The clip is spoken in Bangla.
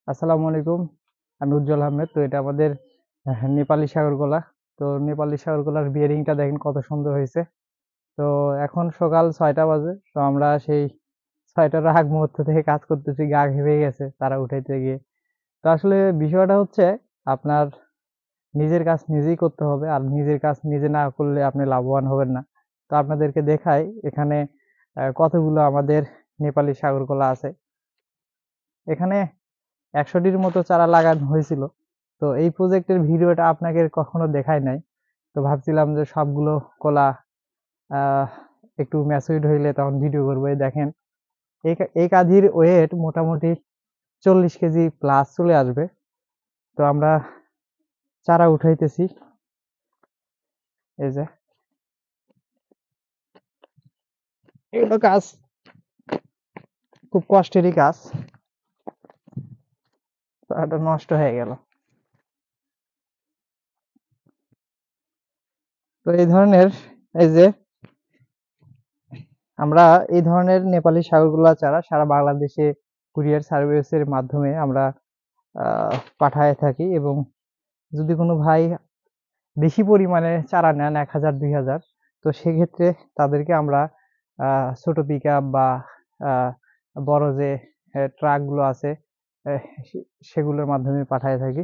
আসসালামু আলাইকুম। আমি উজ্জ্বল আহমেদ। তো এটা আমাদের নেপালি সাগরকলা। তো নেপালি সাগরকলার বিয়ারিংটা দেখেন কত সুন্দর হয়েছে। তো এখন সকাল 6টা বাজে। তো আমরা সেই 6টার আগ মুহূর্ত থেকে কাজ করতেছি, গা ঘেমে গেছে তারা উঠাইতে গিয়ে। তো আসলে বিষয়টা হচ্ছে আপনার নিজের কাজ নিজেই করতে হবে, আর নিজের কাজ নিজে না করলে আপনি লাভবান হবেন না। তো আপনাদেরকে দেখাই এখানে কতগুলো আমাদের নেপালি সাগরকলা আছে। এখানে 100টির মতো চারা লাগানো হয়েছিল। তো এই প্রজেক্টের ভিডিওটা আপনাকে কখনো দেখাই নাই। তো ভাবছিলাম যে সবগুলো কলা আহ, একটু ম্যাচুরিড হইলে তখন ভিডিও করবো। এই দেখেন, এই কাঁধির ওয়েট মোটামুটি 40 কেজি প্লাস চলে আসবে। তো আমরা চারা উঠাইতেছি। এই যে এগুলো কাজ খুব কষ্টেরই কাজ। চারাটা নষ্ট হয়ে গেল। তো এই ধরনের, এই যে আমরা এই ধরনের নেপালি সাগরগুলা চারা সারা বাংলাদেশে কুরিয়ার সার্ভিসের মাধ্যমে আমরা পাঠায় থাকি। এবং যদি কোনো ভাই বেশি পরিমাণে চারা নেন, 1000 2000, তো সেক্ষেত্রে তাদেরকে আমরা ছোট পিক আপ বা আহ, বড় যে ট্রাক গুলো আছে, সেগুলোর মাধ্যমে পাঠায় থাকি।